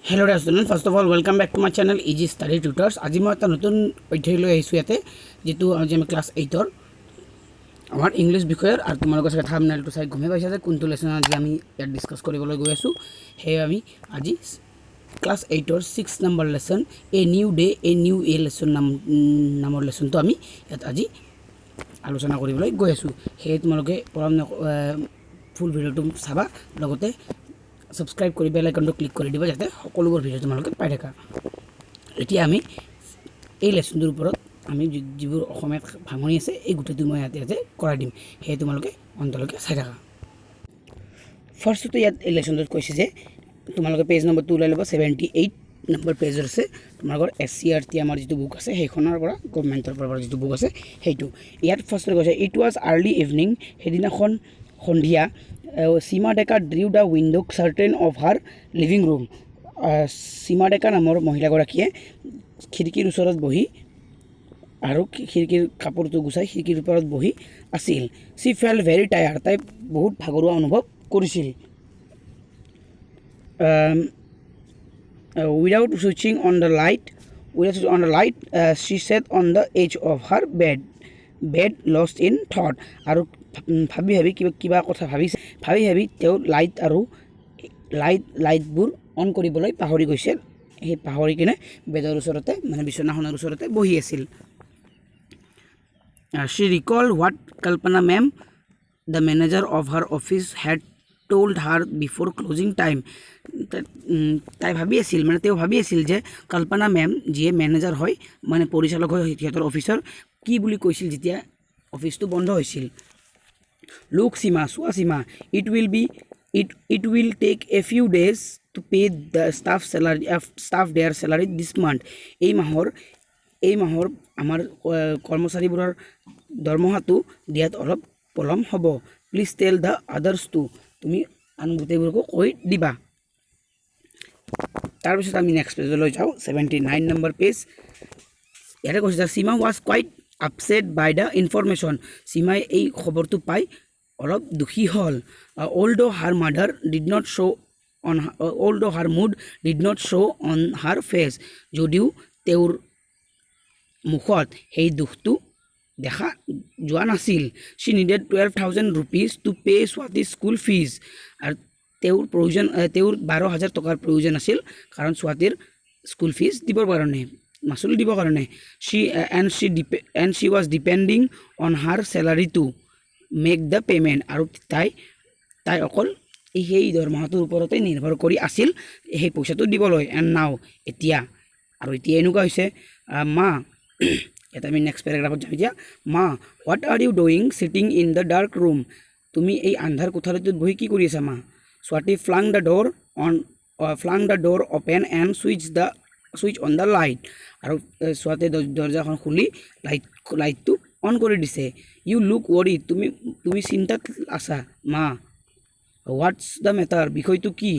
Hello dear student first of all welcome back to my channel easy study tutors. आज मैं एक नतुन अध्याय लै आइছোঁ ইয়াতে যেটো আজি আমি ক্লাস 8 আমাৰ ইংলিশ বিষয়ৰ আৰু তোমালোকৰ সাথে থাম্বনেলটো চাই গমে পাইছা যে কোনটো লেসন আজি আমি ইয়াত ডিসকাস কৰিবলৈ গৈ আছোঁ। হে আমি আজি class 8 6 number lesson a new day a new a lesson নামৰ লেসনটো আমি ইয়াত আজি আলোচনা কৰিবলৈ গৈ আছোঁ। হে তোমালোকে ফুল ভিডিওটো চাবা, লগতে सब्सक्राइब कर बेल आइकन क्लिक कर दिबा जाते सकलोबर भिडिओ तुमलोके पाइ थाका। एतिया आमी এই লেসনটোৰ ওপৰত আমি যিবোৰ অসমীয়াত ভাঙনি আছে এই গুটেটো মই ইয়াতে কৰাই দিম, হে তোমালোকে অন্তলৈকে চাই থাকা। ফাৰ্ষ্টটো ইয়াত এই লেসনটোত কৈছে যে তোমালোকে পেজ নম্বৰ 2 লৈ ল'ব। 78 নম্বৰ পেজৰ আছে তোমালোকৰ SCRT আমাৰ যিটো বুক আছে সেইখনৰ পৰা গভৰ্ণমেণ্টৰ পৰা যিটো বুক আছে সেইটো। ইয়াত ফাৰ্ষ্টটো কৈছে ইট ৱাজ আৰ্লি ইভিনিং, সেইদিনাখন সন্ধিয়া Seema Dekka drew the window curtain of her living room. Seema Dekka নামৰ মহিলাগৰাকীয়ে খিৰিকীৰ ওচৰত বহি আৰু খিৰিকীৰ কাপোৰটো গুছাই খিৰিকীৰ ওপৰত বহি আছিল। She felt very tired, তাই বহুত ভাগৰুৱা অনুভৱ কৰিছিল। Without switching on the light, she sat on the edge of her bed lost in thought. আৰু ভাবি কিবা কথা ভাবি তেওঁ লাইটবোৰ অন কৰিবলৈ পাহৰি গৈছিল। সেই পাহৰি কিনে বেডৰ ওচৰতে মানে বিছনাখনৰ ওচৰতে বহি আছিল। She recalled what Kalpana ma'am, the manager of her office, had told her before closing time. তাই ভাবি আছিল মানে তেওঁ ভাবি আছিল যে কল্পনা মেম যিয়ে মেনেজাৰ হয় মানে পৰিচালক হয় সিহঁতৰ অফিচৰ কি বুলি কৈছিল যেতিয়া অফিসটো বন্ধ হৈছিল। Look Seema, Seema, it will take a few days to pay the staff their salary this month. এই মাহৰ আমাৰ কৰ্মচাৰীবোৰৰ দৰমহাটো দিয়াত অলপ পলম হ'ব। Please tell the others too. তুমি আন গোটেইবোৰকো কৈ দিবা। তাৰপিছত আমি নেক্সট পেজলৈ যাওঁ। 79 নম্বৰ পেজ। ইয়াতে কৈছে Seema was quite upset by the information. Seema এই খবৰটো পাই অলপ দুখী হল। Although her mood did not show on her face, যদিও তেওঁৰ মুখত সেই দুখটো দেখা যোৱা নাছিল। She needed 12,000 rupees to pay Swati's school fees. আৰু তেওঁৰ 12,000 টকাৰ প্ৰয়োজন আছিল কাৰণ স্বাতীৰ স্কুল ফিজ দিবৰ কাৰণে মাচুল দিবৰ কাৰণে। She was depending on her salary to make the payment. আৰু তাই অকল সেই দৰমহাটোৰ ওপৰতে নিৰ্ভৰ কৰি আছিল সেই পইচাটো দিবলৈ। এণ্ড নাও এতিয়া এনেকুৱা হৈছে মা এটা আমি নেক্সট পেৰাগ্ৰাফত যাম এতিয়া। মা, what are you doing sitting in the dark room? তুমি এই আন্ধাৰ কোঠালিটোত বহি কি কৰি আছা মা? Swati flung the door open and switch on the light. আৰু স্বাতী দৰজাখন খুলি লাইটটো অন কৰি দিছে। ইউ লুক worried, তুমি চিন্তাত আছা মা। What's the matter? বিষয়টো কি?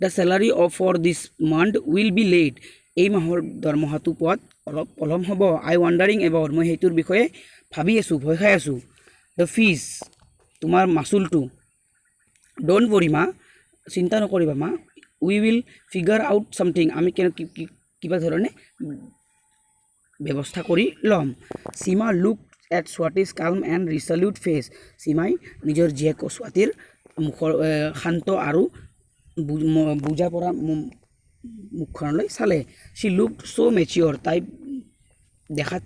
The salary for this month will be late, এই মাহৰ দৰমহাটো পোৱাত অলপ পলম হ'ব। আই ৱাণ্ডাৰিং এবাউট, মই সেইটোৰ বিষয়ে ভাবি আছোঁ, ভয় খাই আছোঁ। দ্য ফিজ, তোমাৰ মাচুলটো। ডোণ্ট ৱৰি মা, চিন্তা নকৰিবা মা। উই উইল ফিগাৰ আউট ছামথিং, আমি কিবা ধৰণে ব্যৱস্থা কৰি ল'ম। Seema looked at Swati's calm and resolute face. Seemaই নিজৰ জীয়েক স্বাতীৰ মুখৰ শান্ত আৰু বুজা পৰা মুখখনলৈ চালে। She looked so mature, তাই দেখাত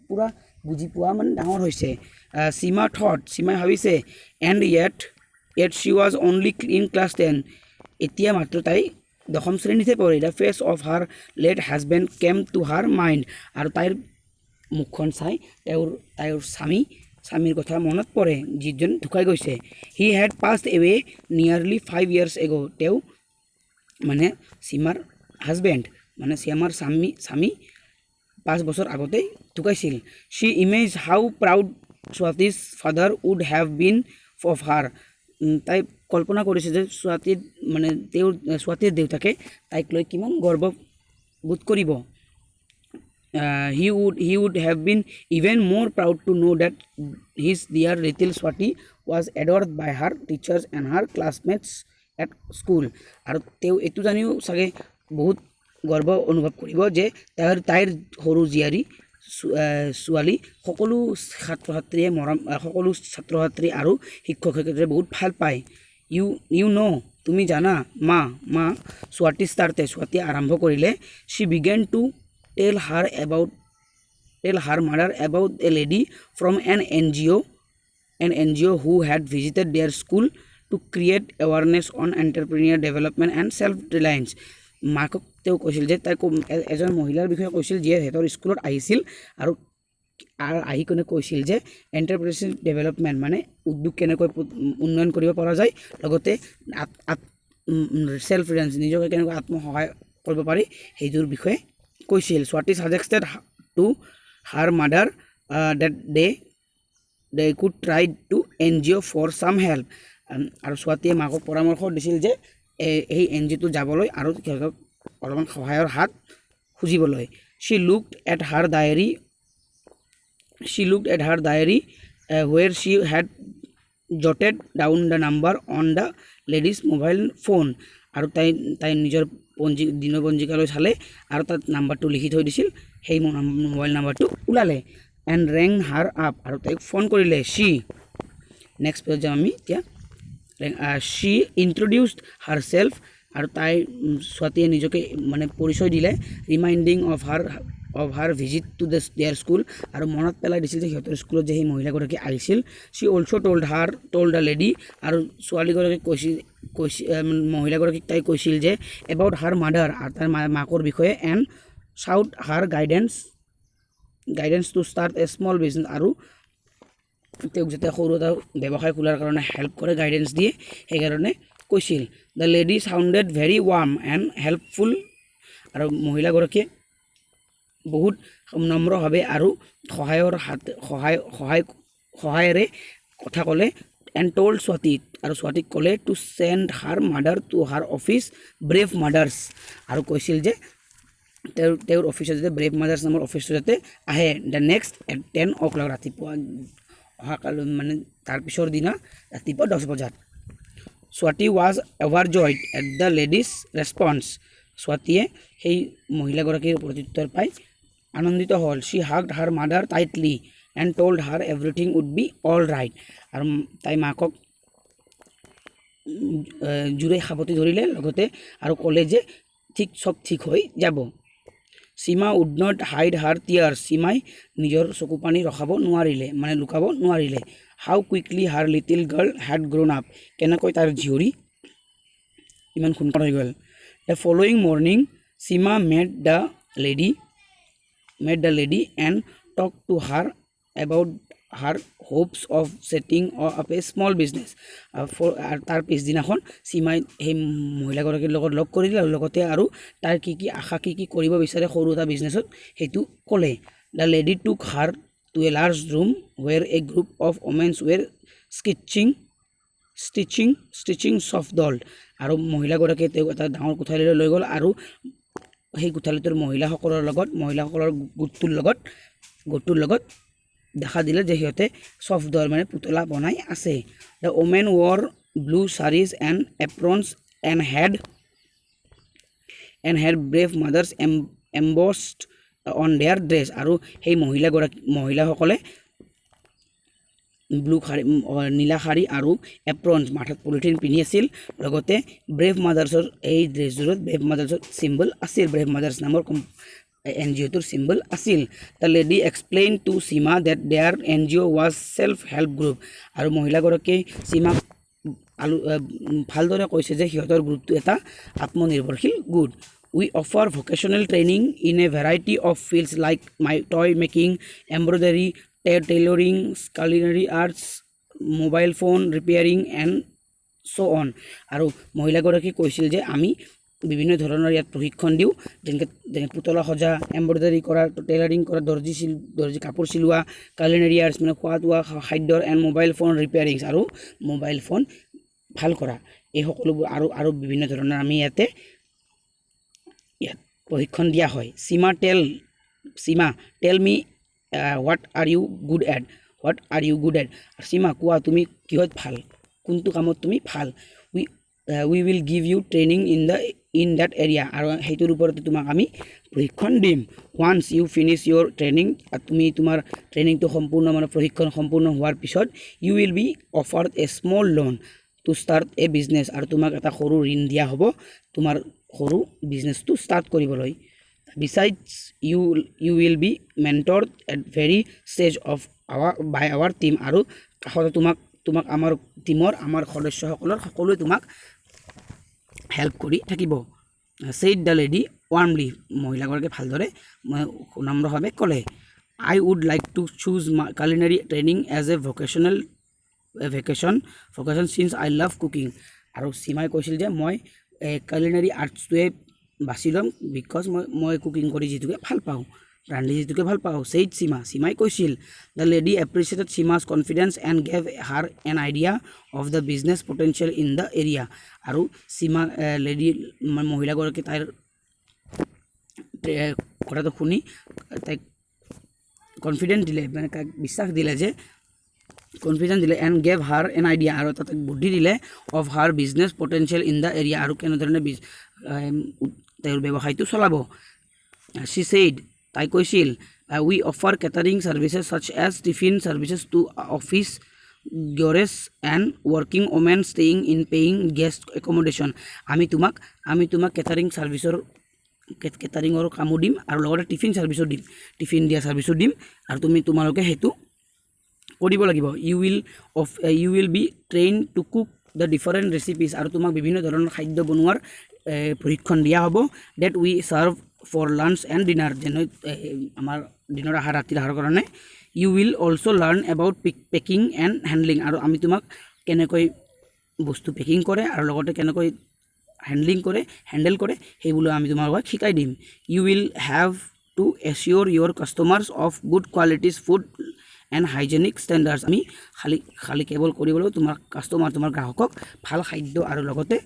পুৰা বুজি পোৱা মানে ডাঙৰ হৈছে। Seema thought, Seemaই ভাবিছে and yet she was only in class 10, এতিয়া মাত্ৰ তাই 10ম শ্ৰেণীতে পঢ়ে। The face of her late husband came to her mind, আৰু তাইৰ মুখখন চাই তাইৰ স্বামীৰ কথা মনত পৰে যিজন ঢুকাই গৈছে। He had passed away nearly 5 years ago, তেওঁ মানে সীমাৰ হাজবেণ্ড মানে সীমাৰ স্বামী 5 বছৰ আগতেই ঢুকাইছিল। She imagined how proud Swati's father would have been of her. তাই কল্পনা কৰিছে যে স্বাতীৰ দেউতাকে তাইক লৈ কিমান গৰ্ববোধ কৰিব। He would have been even more proud to know that his dear little Swati was adored by her teachers and her classmates at school আৰু তেওঁ এইটো জানিও চাগে বহুত গৰ্ব অনুভৱ কৰিব যে তাইৰ সৰু জীয়াৰী ছোৱালী সকলো ছাত্ৰ ছাত্ৰীয়ে সকলো ছাত্ৰ ছাত্ৰী আৰু শিক্ষক শিক্ষয়িত্ৰীয়ে বহুত ভাল পায় ইউ ন তুমি জানা মা ছোৱালী ছোৱালীয়ে আৰম্ভ কৰিলে she began to tell her mother about a lady from an NGO who had visited their school to create awareness on entrepreneurial development and self-reliance. মাকক তেওঁ কৈছিল যে তাই এজন মহিলাৰ বিষয়ে কৈছিল যিয়ে হেতৰ স্কুলত আহিছিল আৰু আহি কোনে কৈছিল যে এণ্টাৰপ্ৰেনাৰশ্বিপ ডেভেলপমেণ্ট মানে উদ্যোগ কেনেকৈ উন্নয়ন কৰিব পৰা যায় লগতে সেল্ফ ৰিলায়েন্স নিজকে কেনেকৈ আত্মসহায় কৰিব পাৰি সেইটোৰ বিষয়ে কৈছিল ছোৱালী suggested to her mother that they could try to NGO for some help আৰু ছোৱালীয়ে মাকক পৰামৰ্শ দিছিল যে এই NGO যাবলৈ আৰু অলপমান সহায়ৰ হাত খুজিবলৈ she looked at her diary where she had jotted down the number on the lady's mobile phone আৰু তাই নিজৰ দিনপঞ্জিকালৈ চালে আৰু তাত নাম্বাৰটো লিখি থৈ দিছিল সেই মোবাইল নাম্বাৰটো ওলালে and rang her up আৰু তাইক ফোন কৰিলে নেক্সট পেজ যাম আমি এতিয়া she introduced herself আৰু তাই ছোৱালীয়ে নিজকে মানে পৰিচয় দিলে ৰিমাইণ্ডিং of her visit to their school আৰু মনত পেলাই দিছিল যে সিহঁতৰ স্কুলত যে সেই মহিলাগৰাকী আহিছিল she also told the lady আৰু ছোৱালীগৰাকীক কৈছিল মহিলাগৰাকীক তাই কৈছিল যে about her mother আৰু তাৰ মাকৰ বিষয়ে and sought her guidance to start a small business আৰু তেওঁক যাতে সৰু এটা ব্যৱসায় খোলাৰ কাৰণে হেল্প কৰে গাইডেন্স দিয়ে সেইকাৰণে কৈছিল the lady sounded very warm and helpful আৰু মহিলাগৰাকীয়ে বহুত নম্ৰভাৱে আৰু সহায়েৰে কথা ক'লে and told ছোৱালীক ক'লে to send her mother to her office brave mothers আৰু কৈছিল যে তেওঁৰ অফিচত যাতে ব্ৰেভ মাদাৰ্ছ নামৰ অফিচটো যাতে আহে দ্য নেক্সট এট 10 o'clock ৰাতিপুৱা অহাকাল মানে তাৰ পিছৰ দিনা ৰাতিপুৱা 10 বজাত ছোৱালী was overjoyed at the lady's response ছোৱালীয়ে সেই মহিলাগৰাকীৰ প্ৰত্যুত্তৰ পাই আনন্দিত হ'ল she hugged her mother tightly and told her everything would be all right আৰু তাই মাকক জোৰে সাৱটি ধৰিলে লগতে আৰু ক'লে যে সব ঠিক হৈ যাব সীমা would not hide her tears সীমাই নিজৰ চকু পানী ৰখাব নোৱাৰিলে মানে লুকাব নোৱাৰিলে how quickly her little girl had grown up কেনেকৈ তাৰ জীয়ৰী ইমান সোনকালে হৈ গ'ল the following morning Seema met the lady and talked to her about her hopes of setting up a small business তাৰ পিছদিনাখন সীমাই সেই মহিলাগৰাকীৰ লগত লগ কৰিলে আৰু লগতে আৰু তাৰ কি আশা কি কৰিব বিচাৰে সৰু এটা বিজনেছত সেইটো ক'লে the lady took her to a large room where a group of women were stitching soft doll আৰু মহিলাগৰাকীয়ে তেওঁক এটা ডাঙৰ কোঠালীলৈ লৈ গ'ল আৰু সেই কোঠালীটোৰ মহিলাসকলৰ গোটটোৰ লগত দেখা দিলে যে সিহঁতে সফট ডল মানে পুতলা বনাই আছে the women wore blue sarees and aprons and had brave mothers embossed on their dress আৰু সেই মহিলাসকলে নীলা শাৰী আৰু এপ্ৰনছ মাথাত পলিথিন পিন্ধি আছিল লগতে ব্ৰেভ মাদাৰ্ছৰ এই ড্ৰেছযোৰত ব্ৰেভ মাদাৰ্ছৰ চিম্বল আছিল ব্ৰেভ মাদাৰ্ছ নামৰ NGOটোৰ চিম্বল আছিল the lady explained to Seema that their NGO was self-help group আৰু মহিলাগৰাকীয়ে সীমাক ভালদৰে কৈছে যে সিহঁতৰ গ্ৰুপটো এটা আত্মনিৰ্ভৰশীল গোট we offer vocational training in a variety of fields like toy making embroidery tailoring culinary arts mobile phone repairing and so on আৰু মহিলাগৰাকী কৈছিল যে আমি বিভিন্ন ধৰণৰ ইয়াত প্ৰশিক্ষণ দিওঁ যেনে পুতলা সজা এমব্ৰইডাৰী কৰা টেইলাৰিং কৰা দৰ্জি কাপোৰ চিলোৱা কালিনাৰী আৰ্টছ মানে খোৱা লোৱা খাদ্যৰ এণ্ড মোবাইল ফোন ৰিপেয়াৰিংছ আৰু মোবাইল ফোন ভাল কৰা এই সকলোবোৰ আৰু বিভিন্ন ধৰণৰ আমি ইয়াত প্ৰশিক্ষণ দিয়া হয় সীমা tell me what are you good at সীমা কোৱা তুমি কিহত ভাল কোনটো কামত তুমি ভাল we will give you training in that area আৰু হেইটোৰ ওপৰতে তোমাক আমি প্ৰশিক্ষণ দিম once you finish your training তুমি তোমাৰ ট্ৰেইনিংটো সম্পূৰ্ণ মানে প্ৰশিক্ষণ সম্পূৰ্ণ হোৱাৰ পিছত you will be offered a small loan to start a business আৰু তোমাক এটা সৰু ঋণ দিয়া হ'ব তোমাৰ সৰু বিজনেছটো ষ্টাৰ্ট কৰিবলৈ besides you will be mentored at very stage of our team আৰু কাষতে তোমাক আমাৰ টিমৰ আমাৰ সদস্যসকলৰ সকলোৱে তোমাক হেল্প কৰি থাকিব said the lady warmly মহিলাগৰাকী ভালদৰে নম্ৰভাৱে ক'লে I would like to choose my culinary training as a vacation since I love cooking আৰু সীমাই কৈছিল যে মই culinary artsটোৱে বাছি ল'ম বিকজ মই কুকিং কৰি যিটোকে ভাল পাওঁ ৰান্ধি যিটোকে ভাল পাওঁ said সীমাই কৈছিল the lady appreciated Sima's confidence and gave her an idea of the business potential in the area আৰু সীমা লেডি মহিলাগৰাকী তাইৰ কথাটো শুনি তাইক কনফিডেন্ট দিলে মানে বিশ্বাস দিলে যে কনফিডেন্স দিলে and gave her an idea আৰু তাতে বুদ্ধি দিলে of her business potential in the area আৰু কেনেধৰণে তাইৰ ব্যৱসায়টো চলাব she said তাই কৈছিল we offer catering services such as tiffin services to office goers and working women staying in paying guest accommodation আমি তোমাক কেটাৰিং সাৰ্ভিসৰ কেটাৰিংৰ কামো দিম আৰু লগতে টিফিন সাৰ্ভিসো দিম টিফিন দিয়া সাৰ্ভিসো দিম আৰু তোমালোকে হেতু কৰিব লাগিব you will be trained to cook the different recipes আৰু তোমাক বিভিন্ন ধৰণৰ খাদ্য বনোৱাৰ প্ৰশিক্ষণ দিয়া হ'ব that we serve for lunch and dinner যেনে আমাৰ দিনৰ আহাৰ ৰাতিৰ আহাৰৰ কাৰণে you will also learn about packing and handling আৰু আমি তোমাক কেনেকৈ বস্তু পেকিং কৰে আৰু লগতে কেনেকৈ হ্যান্ডেল কৰে সেইবোৰ আমি তোমাক শিকাই দিম you will have to assure your customers of good quality food and hygienic standards আমি খালি কেৱল কৰিবলৈ তোমাৰ কাস্টমাৰ তোমাৰ গ্ৰাহকক ভাল খাদ্য আৰু লগতে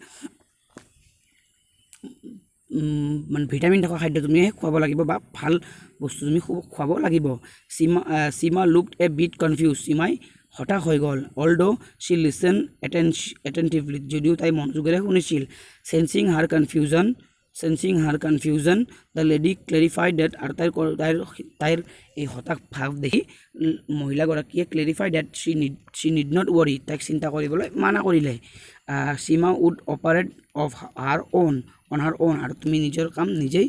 মানে ভিটামিন থকা খাদ্য তুমি খুৱাব লাগিব বা ভাল বস্তু তুমি খুৱাব লাগিব সীমা looked a bit confused সীমাই হতাশ হৈ গ'ল although she listened attentively যদিও তাই মনোযোগেৰে শুনিছিল sensing her confusion the lady clarified that আৰু তাইৰ এই হতাশ ভাৱ দেখি মহিলাগৰাকীয়ে clarified that she need not worry তাইক চিন্তা কৰিবলৈ মানা কৰিলে Sima would operate on her own আৰু তুমি নিজৰ কাম নিজেই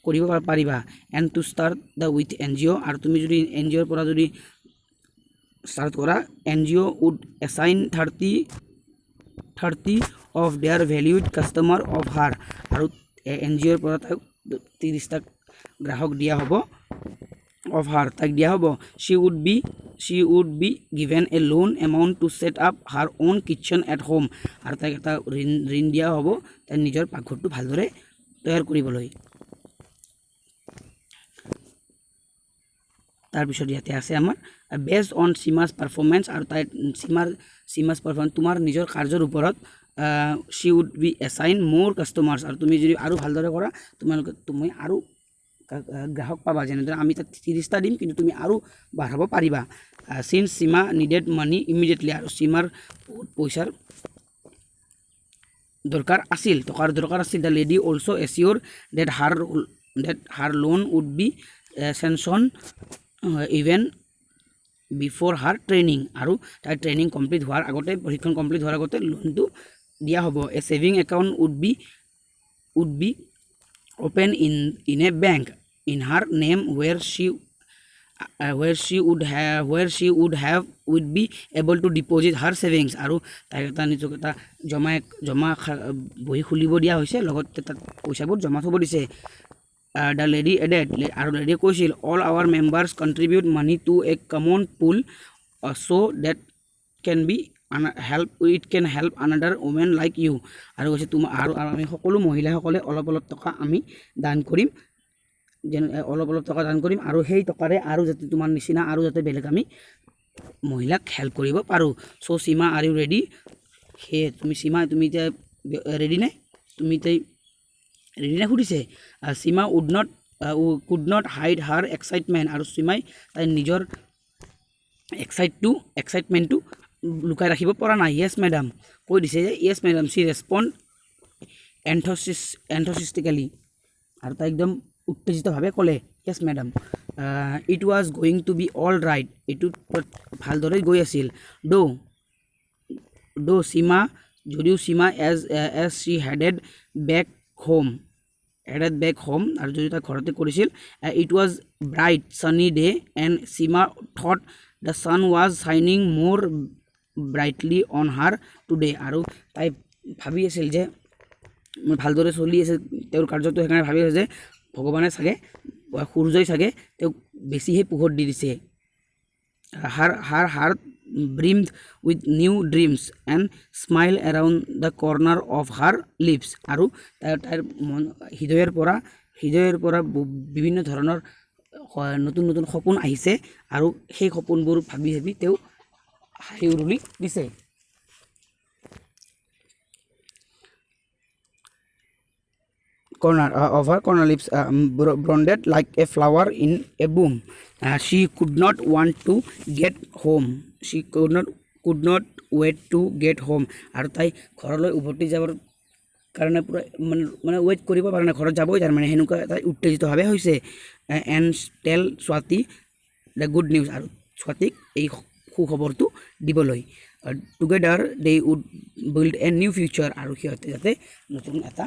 কৰিব পাৰিবা and to start the with NGO আৰু তুমি যদি NGOৰ পৰা যদি start কৰা NGO would assign 30 of their valued customer of her আৰু NGOৰ পৰা তাক 30টা গ্ৰাহক দিয়া হ'ব of her তাক দিয়া হ'ব she would be given a loan amount to set up her own kitchen at home আৰু তাক এটা ঋণ দিয়া হ'ব তাই নিজৰ পাকঘৰটো ভালদৰে তৈয়াৰ কৰিবলৈ তাৰ পিছত ইয়াতে আছে আমাৰ based on Sima's performance আৰু তাই Sima's performance তোমাৰ নিজৰ কাৰ্যৰ ওপৰত she would be assigned more customers আৰু তুমি যদি আৰু ভালদৰে কৰা তুমি আৰু গ্ৰাহক পাবা যেনেদৰে আমি তাত 30টা দিম কিন্তু তুমি আৰু বাঢ়াব পাৰিবা since Sima needed money immediately আৰু Simaৰ পইচাৰ দৰকাৰ আছিল the lady also assured that her loan would be sanctioned even before her training আৰু তাই ট্ৰেইনিং কমপ্লিট হোৱাৰ আগতে প্ৰশিক্ষণ কমপ্লিট হোৱাৰ আগতে লোনটো দিয়া হ'ব a saving account would be open in a bank in her name where she would be able to deposit her savings আৰু তাই এটা নিজক এটা জমা বহি খুলিব দিয়া হৈছে লগতে তাত পইচাবোৰ জমা থব দিছে the lady added আৰু lady কৈছিল all our members contribute money to a common pool so that it can help another woman like you আৰু কৈছে তুমি আৰু আমি সকলো মহিলাসকলে অলপ টকা আমি দান কৰিম অলপ টকা দান কৰিম আৰু সেই টকাৰে আৰু যাতে তোমাৰ নিচিনা আৰু যাতে বেলেগ আমি মহিলাক হেল্প কৰিব পাৰো so Seema are you ready হে তুমি সীমা তুমি এতিয়া ৰেডি নে তুমি এতিয়া ৰেডি না খুদিছে সীমা could not hide her excitement আৰু সীমাই তাই নিজৰ এক্সাইটমেন্টটো লুকাই ৰাখিব পৰা নাই য়েছ মেডাম কৈ দিছে যে yes madam she responded enthusiastically আৰু তাই একদম উত্তেজিতভাৱে ক'লে yes madam it was going to be all right এইটো ভালদৰে গৈ আছিল দো সীমা যদিও Seema as she headed back home আৰু যদি তাই ঘৰতে কৰিছিল it was bright sunny day and Seema thought the sun was shining more brightly on her today আৰু তাই ভাবি আছিল যে ভালদৰে চলি আছে তেওঁৰ কাৰ্যটো সেইকাৰণে ভাবি আছে যে ভগৱানে চাগে সূৰ্যই চাগে তেওঁক বেছিহে পোহৰ দি দিছে হাৰ heart brimmed with new dreams and smile around the corner of her lips আৰু তাইৰ হৃদয়ৰ পৰা বিভিন্ন ধৰণৰ নতুন নতুন সপোন আহিছে আৰু সেই সপোনবোৰ ভাবি ভাবি তেওঁ হাঁহি উৰুলি দিছে corner of her corner lips blonded like a flower in a bloom she could not want to get home she could not wait to get home আৰু তাই ঘৰলৈ উভতি যাবৰ কাৰণে পুৰা মানে ৱেইট কৰিব পৰা নাই ঘৰত যাবই তাৰ মানে হেনুকা তাই উত্তেজিতভাৱে হৈছে এণ্ড টেল স্বাতি দ্য গুড নিউজ আৰু স্বাতিক এই সুখবৰটো দিবলৈ together they would build a new future আৰু সিহঁতে যাতে নতুন এটা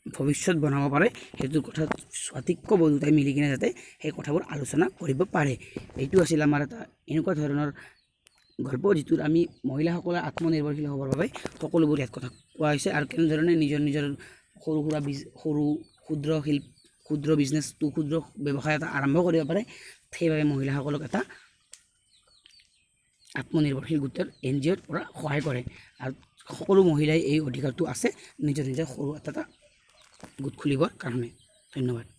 ভৱিষ্যত বনাব পাৰে সেইটো কথা স্বাতিক ক'ব দুটাই মিলি কিনে যাতে সেই কথাবোৰ আলোচনা কৰিব পাৰে এইটো আছিল আমাৰ এটা এনেকুৱা ধৰণৰ গল্প যিটোত আমি মহিলাসকলৰ আত্মনিৰ্ভৰশীল হ'বৰ বাবে সকলোবোৰ ইয়াত কথা কোৱা হৈছে আৰু কেনেধৰণে নিজৰ সৰু ক্ষুদ্ৰ বিজনেছটো ক্ষুদ্ৰ ব্যৱসায় এটা আৰম্ভ কৰিব পাৰে সেইবাবে মহিলাসকলক এটা আত্মনিৰ্ভৰশীল গোটৰ NGOৰ পৰা সহায় কৰে আৰু সকলো মহিলাই এই অধিকাৰটো আছে নিজৰ সৰু এটা গোট খুলিবৰ কাৰণে ধন্যবাদ